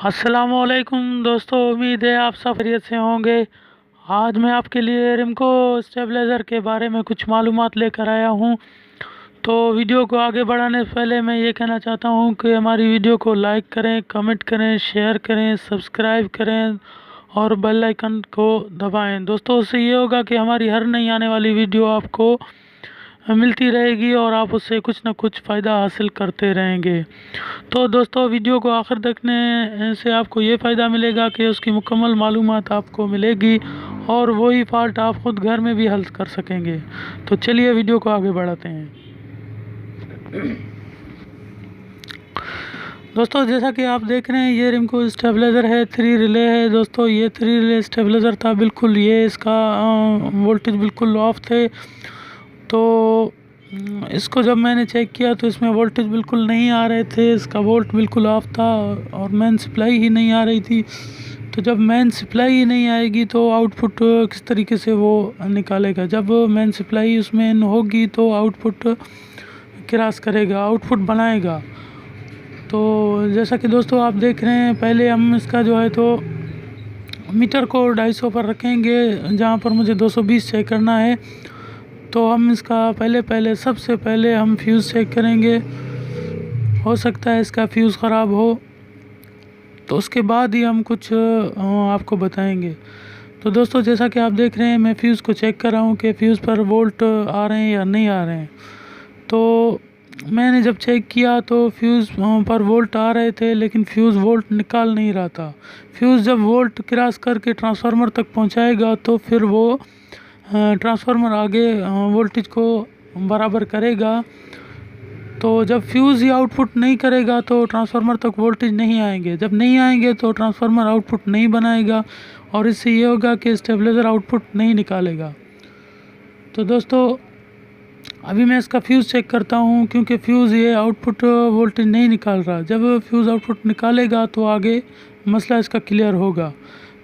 अस्सलामुअलैकुम दोस्तों, उम्मीद है आप सब खैरियत से होंगे। आज मैं आपके लिए रिमको स्टेबलाइज़र के बारे में कुछ मालूमात लेकर आया हूँ। तो वीडियो को आगे बढ़ाने से पहले मैं ये कहना चाहता हूँ कि हमारी वीडियो को लाइक करें, कमेंट करें, शेयर करें, सब्सक्राइब करें और बेल आइकन को दबाएं। दोस्तों, उससे ये होगा कि हमारी हर नई आने वाली वीडियो आपको मिलती रहेगी और आप उससे कुछ ना कुछ फ़ायदा हासिल करते रहेंगे। तो दोस्तों, वीडियो को आखिर देखने से आपको ये फ़ायदा मिलेगा कि उसकी मुकम्मल मालूमात आपको मिलेगी और वही फ़ाल्ट आप ख़ुद घर में भी हल कर सकेंगे। तो चलिए वीडियो को आगे बढ़ाते हैं। दोस्तों, जैसा कि आप देख रहे हैं, ये रिमको स्टेबलाइज़र है, 3 रिले है। दोस्तों, ये 3 रिले स्टेबलाइज़र था, बिल्कुल ये इसका वोल्टेज बिल्कुल ऑफ थे। तो इसको जब मैंने चेक किया तो इसमें वोल्टेज बिल्कुल नहीं आ रहे थे, इसका वोल्ट बिल्कुल ऑफ था और मेन सप्लाई ही नहीं आ रही थी। तो जब मेन सप्लाई ही नहीं आएगी तो आउटपुट किस तरीके से वो निकालेगा? जब मेन सप्लाई उसमें होगी तो आउटपुट क्रॉस करेगा, आउटपुट बनाएगा। तो जैसा कि दोस्तों आप देख रहे हैं, पहले हम इसका जो है तो मीटर को 250 पर रखेंगे, जहाँ पर मुझे 220 चेक करना है। तो हम इसका सबसे पहले हम फ्यूज़ चेक करेंगे। हो सकता है इसका फ्यूज़ ख़राब हो, तो उसके बाद ही हम कुछ आपको बताएंगे। तो दोस्तों, जैसा कि आप देख रहे हैं, मैं फ्यूज़ को चेक कर रहा हूँ कि फ्यूज़ पर वोल्ट आ रहे हैं या नहीं आ रहे हैं। तो मैंने जब चेक किया तो फ्यूज़ पर वोल्ट आ रहे थे, लेकिन फ्यूज़ वोल्ट निकाल नहीं रहा था। फ्यूज़ जब वोल्ट क्रॉस करके ट्रांसफार्मर तक पहुँचाएगा तो फिर वो ट्रांसफार्मर आगे वोल्टेज को बराबर करेगा। तो जब फ्यूज़ ही आउटपुट नहीं करेगा तो ट्रांसफार्मर तक वोल्टेज नहीं आएंगे। जब नहीं आएंगे तो ट्रांसफार्मर आउटपुट नहीं बनाएगा और इससे ये होगा कि स्टेबलाइज़र आउटपुट नहीं निकालेगा। तो दोस्तों, अभी मैं इसका फ्यूज़ चेक करता हूँ, क्योंकि फ्यूज़ ये आउटपुट वोल्टेज नहीं निकाल रहा। जब फ्यूज़ आउटपुट निकालेगा तो आगे मसला इसका क्लियर होगा।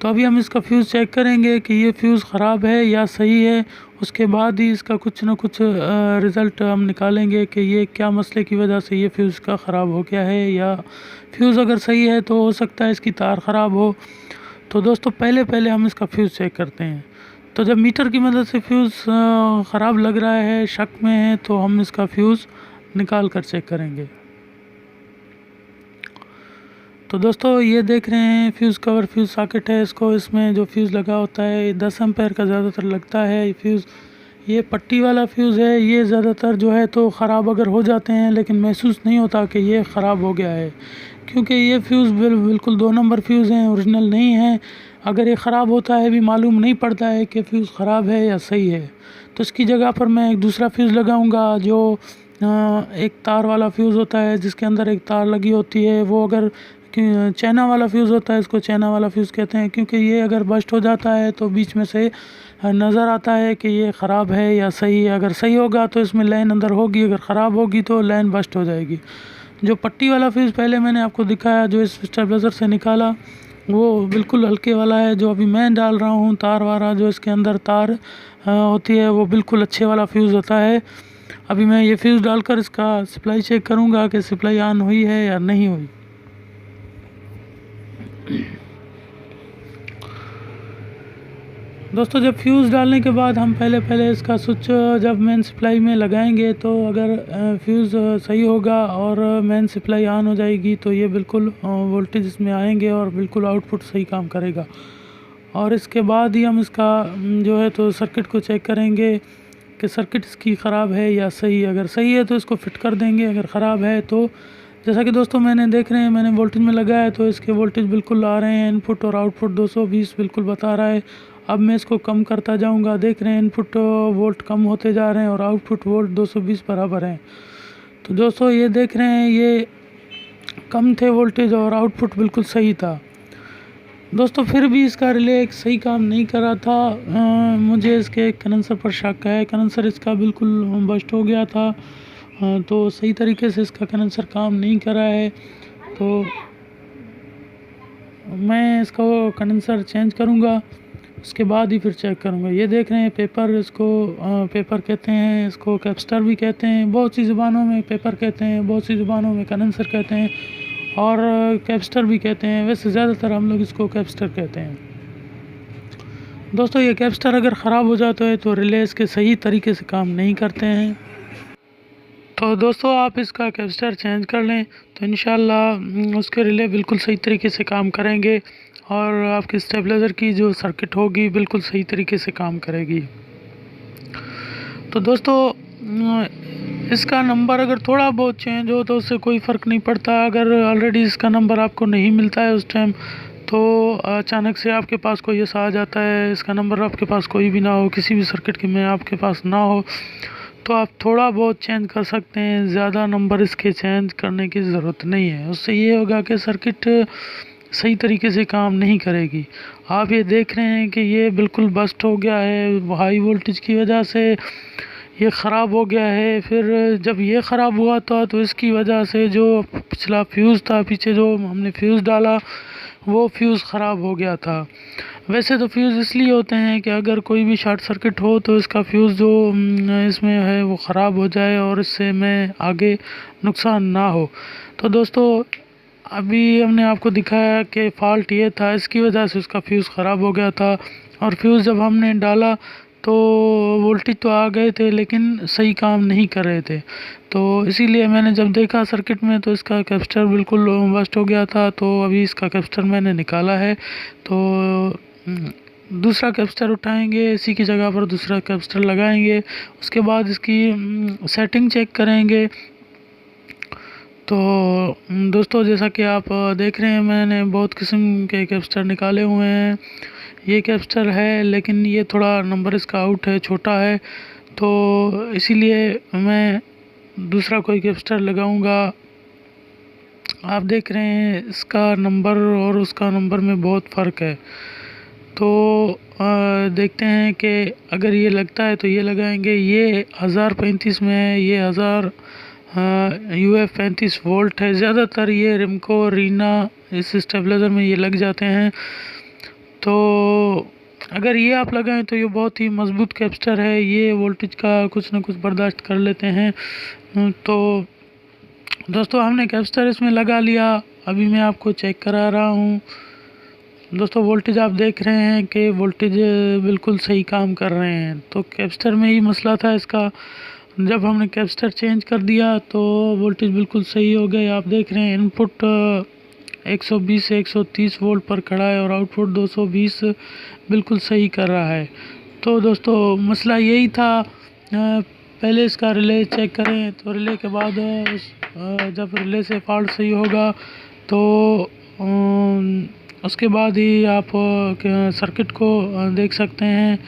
तो अभी हम इसका फ्यूज़ चेक करेंगे कि ये फ्यूज़ ख़राब है या सही है। उसके बाद ही इसका कुछ ना कुछ रिज़ल्ट हम निकालेंगे कि ये क्या मसले की वजह से ये फ्यूज़ का ख़राब हो गया है, या फ्यूज़ अगर सही है तो हो सकता है इसकी तार ख़राब हो। तो दोस्तों, पहले हम इसका फ्यूज़ चेक करते हैं। तो जब मीटर की मदद से फ्यूज़ ख़राब लग रहा है, शक में है, तो हम इसका फ्यूज़ निकाल कर चेक करेंगे। तो दोस्तों, ये देख रहे हैं फ्यूज़ कवर, फ्यूज़ सॉकेट है। इसमें जो फ्यूज़ लगा होता है 10 एम्पेयर का ज़्यादातर लगता है फ्यूज़। ये पट्टी वाला फ्यूज़ है। ये ज़्यादातर जो है तो ख़राब अगर हो जाते हैं, लेकिन महसूस नहीं होता कि ये ख़राब हो गया है, क्योंकि ये फ्यूज़ बिल्कुल 2 नंबर फ्यूज़ हैं, ओरिजिनल नहीं है। अगर ये ख़राब होता है भी मालूम नहीं पड़ता है कि फ्यूज़ ख़राब है या सही है। तो इसकी जगह पर मैं एक दूसरा फ्यूज़ लगाऊंगा, जो एक तार वाला फ्यूज़ होता है, जिसके अंदर एक तार लगी होती है। वो अगर चाइना वाला फ्यूज़ होता है, इसको चाइना वाला फ्यूज़ कहते हैं, क्योंकि ये अगर बस्ट हो जाता है तो बीच में से नज़र आता है कि ये ख़राब है या सही है। अगर सही होगा तो इसमें लाइन अंदर होगी, अगर ख़राब होगी तो लाइन बस्ट हो जाएगी। जो पट्टी वाला फ्यूज़ पहले मैंने आपको दिखाया, जो इस स्टेबलाइज़र से निकाला, वो बिल्कुल हल्के वाला है। जो अभी मैं डाल रहा हूँ तार वाला, जो इसके अंदर तार होती है, वो बिल्कुल अच्छे वाला फ्यूज़ होता है। अभी मैं ये फ्यूज़ डालकर इसका सप्लाई चेक करूँगा कि सप्लाई ऑन हुई है या नहीं हुई। दोस्तों, जब फ्यूज़ डालने के बाद हम पहले इसका स्विच जब मेन सप्लाई में लगाएंगे, तो अगर फ्यूज़ सही होगा और मेन सप्लाई ऑन हो जाएगी तो ये बिल्कुल वोल्टेज इसमें आएंगे और बिल्कुल आउटपुट सही काम करेगा। और इसके बाद ही हम इसका जो है तो सर्किट को चेक करेंगे कि सर्किट इसकी ख़राब है या सही। अगर सही है तो इसको फिट कर देंगे, अगर ख़राब है तो, जैसा कि दोस्तों मैंने देख रहे हैं, मैंने वोल्टेज में लगाया है तो इसके वोल्टेज बिल्कुल आ रहे हैं। इनपुट और आउटपुट 220 बिल्कुल बता रहा है। अब मैं इसको कम करता जाऊंगा। देख रहे हैं इनपुट वोल्ट कम होते जा रहे हैं और आउटपुट वोल्ट 220 बराबर हैं। तो दोस्तों, ये देख रहे हैं, ये कम थे वोल्टेज और आउटपुट बिल्कुल सही था। दोस्तों, फिर भी इसका रिले एक सही काम नहीं कर रहा था। मुझे इसके कंडेंसर पर शक है। कंडेंसर इसका बिल्कुल बस्ट हो गया था। तो सही तरीके से इसका कंडेंसर काम नहीं कर रहा है। तो मैं इसका कंडेंसर चेंज करूँगा, उसके बाद ही फिर चेक करूँगा। ये देख रहे हैं पेपर, इसको पेपर कहते हैं, इसको कैप्स्टर भी कहते हैं, बहुत सी ज़ुबानों में पेपर कहते हैं, बहुत सी ज़ुबानों में कंडेंसर कहते हैं। और कैप्स्टर भी कहते हैं, वैसे ज़्यादातर हम लोग इसको कैप्स्टर कहते हैं। दोस्तों ये कैप्स्टर अगर ख़राब हो जाता है तो रिले इसके सही तरीके से काम नहीं करते हैं। तो दोस्तों आप इसका कैप्स्टर चेंज कर लें तो इंशाल्लाह उसके रिले बिल्कुल सही तरीके से काम करेंगे और आपकी स्टेबलाइज़र की जो सर्किट होगी बिल्कुल सही तरीके से काम करेगी। तो दोस्तों इसका नंबर अगर थोड़ा बहुत चेंज हो तो उससे कोई फ़र्क नहीं पड़ता। अगर ऑलरेडी इसका नंबर आपको नहीं मिलता है उस टाइम, तो अचानक से आपके पास कोई ऐसा आ जाता है, इसका नंबर आपके पास कोई भी ना हो, किसी भी सर्किट के में आपके पास ना हो, तो आप थोड़ा बहुत चेंज कर सकते हैं। ज़्यादा नंबर इसके चेंज करने की ज़रूरत नहीं है। उससे ये होगा कि सर्किट सही तरीके से काम नहीं करेगी। आप ये देख रहे हैं कि ये बिल्कुल बस्ट हो गया है, हाई वोल्टेज की वजह से ये ख़राब हो गया है। फिर जब ये ख़राब हुआ था तो इसकी वजह से जो पिछला फ्यूज़ था, पीछे जो हमने फ्यूज़ डाला वो फ्यूज़ ख़राब हो गया था। वैसे तो फ्यूज़ इसलिए होते हैं कि अगर कोई भी शॉर्ट सर्किट हो तो इसका फ्यूज़ जो इसमें है वो ख़राब हो जाए और इससे में आगे नुकसान ना हो। तो दोस्तों अभी हमने आपको दिखाया कि फ़ॉल्ट ये था, इसकी वजह से उसका फ्यूज़ ख़राब हो गया था। और फ्यूज़ जब हमने डाला तो वोल्टेज तो आ गए थे लेकिन सही काम नहीं कर रहे थे। तो इसीलिए मैंने जब देखा सर्किट में तो इसका कैपेसिटर बिल्कुल बस्ट हो गया था। तो अभी इसका कैपेसिटर मैंने निकाला है, तो दूसरा कैपेसिटर उठाएंगे, इसी की जगह पर दूसरा कैपेसिटर लगाएंगे। उसके बाद इसकी सेटिंग चेक करेंगे। तो दोस्तों जैसा कि आप देख रहे हैं मैंने बहुत किस्म के कैपेसिटर निकाले हुए हैं। ये कैपेसिटर है लेकिन ये थोड़ा नंबर इसका आउट है, छोटा है, तो इसीलिए मैं दूसरा कोई कैपेसिटर लगाऊंगा। आप देख रहे हैं इसका नंबर और उसका नंबर में बहुत फ़र्क है। तो देखते हैं कि अगर ये लगता है तो ये लगाएंगे। ये 1035 में है, ये 1000 UF 35 वोल्ट है। ज़्यादातर ये रिमको रीना इस स्टेबलाइज़र में ये लग जाते हैं। तो अगर ये आप लगाएं तो ये बहुत ही मज़बूत कैपेसिटर है, ये वोल्टेज का कुछ ना कुछ बर्दाश्त कर लेते हैं। तो दोस्तों हमने कैपेसिटर इसमें लगा लिया, अभी मैं आपको चेक करा रहा हूँ। दोस्तों वोल्टेज आप देख रहे हैं कि वोल्टेज बिल्कुल सही काम कर रहे हैं। तो कैपेसिटर में ही मसला था इसका। जब हमने कैपेसिटर चेंज कर दिया तो वोल्टेज बिल्कुल सही हो गए। आप देख रहे हैं इनपुट 120 से 130 वोल्ट पर खड़ा है और आउटपुट 220 बिल्कुल सही कर रहा है। तो दोस्तों मसला यही था। पहले इसका रिले चेक करें, तो रिले के बाद जब रिले से फॉल्ट सही होगा तो उसके बाद ही आप सर्किट को देख सकते हैं।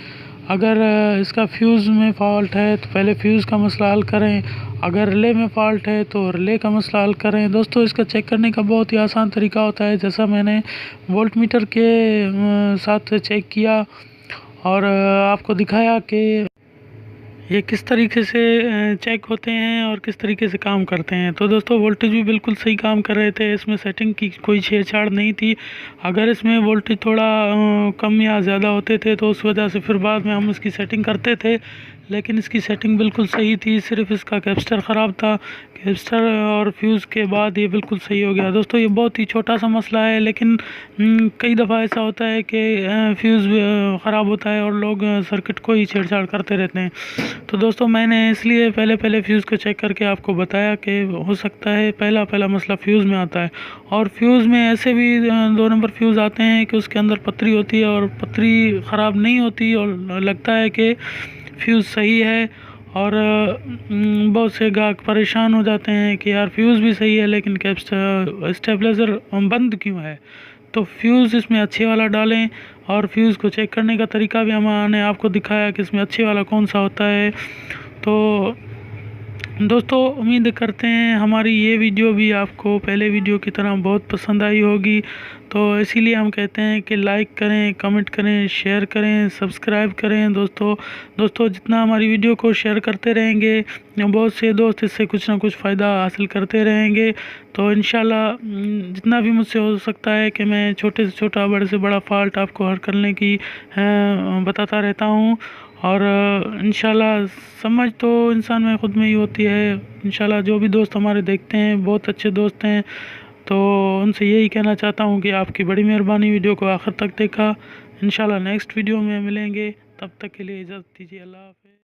अगर इसका फ्यूज़ में फ़ॉल्ट है तो पहले फ्यूज़ का मसला हल करें, अगर रिले में फ़ॉल्ट है तो रिले का मसला हल करें। दोस्तों इसका चेक करने का बहुत ही आसान तरीका होता है। जैसा मैंने वोल्टमीटर के साथ चेक किया और आपको दिखाया कि ये किस तरीके से चेक होते हैं और किस तरीके से काम करते हैं। तो दोस्तों वोल्टेज भी बिल्कुल सही काम कर रहे थे, इसमें सेटिंग की कोई छेड़छाड़ नहीं थी। अगर इसमें वोल्टेज थोड़ा कम या ज़्यादा होते थे तो उस वजह से फिर बाद में हम इसकी सेटिंग करते थे, लेकिन इसकी सेटिंग बिल्कुल सही थी। सिर्फ इसका कैपेसिटर ख़राब था, कैपेसिटर और फ्यूज़ के बाद ये बिल्कुल सही हो गया। दोस्तों ये बहुत ही छोटा सा मसला है, लेकिन कई दफ़ा ऐसा होता है कि फ्यूज़ ख़राब होता है और लोग सर्किट को ही छेड़छाड़ करते रहते हैं। तो दोस्तों मैंने इसलिए पहले फ्यूज़ को चेक करके आपको बताया कि हो सकता है पहला मसला फ्यूज़ में आता है। और फ्यूज़ में ऐसे भी 2 नंबर फ्यूज़ आते हैं कि उसके अंदर पतरी होती है और पतरी ख़राब नहीं होती और लगता है कि फ्यूज़ सही है। और बहुत से ग्राहक परेशान हो जाते हैं कि यार फ्यूज़ भी सही है लेकिन स्टेबलाइज़र बंद क्यों है। तो फ्यूज़ इसमें अच्छे वाला डालें और फ्यूज़ को चेक करने का तरीका भी हमने आपको दिखाया कि इसमें अच्छे वाला कौन सा होता है। तो दोस्तों उम्मीद करते हैं हमारी ये वीडियो भी आपको पहले वीडियो की तरह बहुत पसंद आई होगी। तो इसीलिए हम कहते हैं कि लाइक करें, कमेंट करें, शेयर करें, सब्सक्राइब करें। दोस्तों जितना हमारी वीडियो को शेयर करते रहेंगे बहुत से दोस्त इससे कुछ ना कुछ फ़ायदा हासिल करते रहेंगे। तो इंशाल्लाह जितना भी मुझसे हो सकता है कि मैं छोटे से छोटा बड़े से बड़ा फ़ॉल्ट आपको हल करने की बताता रहता हूँ। और इंशाल्लाह समझ तो इंसान में ख़ुद में ही होती है। इंशाल्लाह जो भी दोस्त हमारे देखते हैं बहुत अच्छे दोस्त हैं। तो उनसे यही कहना चाहता हूँ कि आपकी बड़ी मेहरबानी वीडियो को आखिर तक देखा। इंशाल्लाह नेक्स्ट वीडियो में मिलेंगे, तब तक के लिए इजाज़त दीजिए। अल्लाह हाफ़िज़।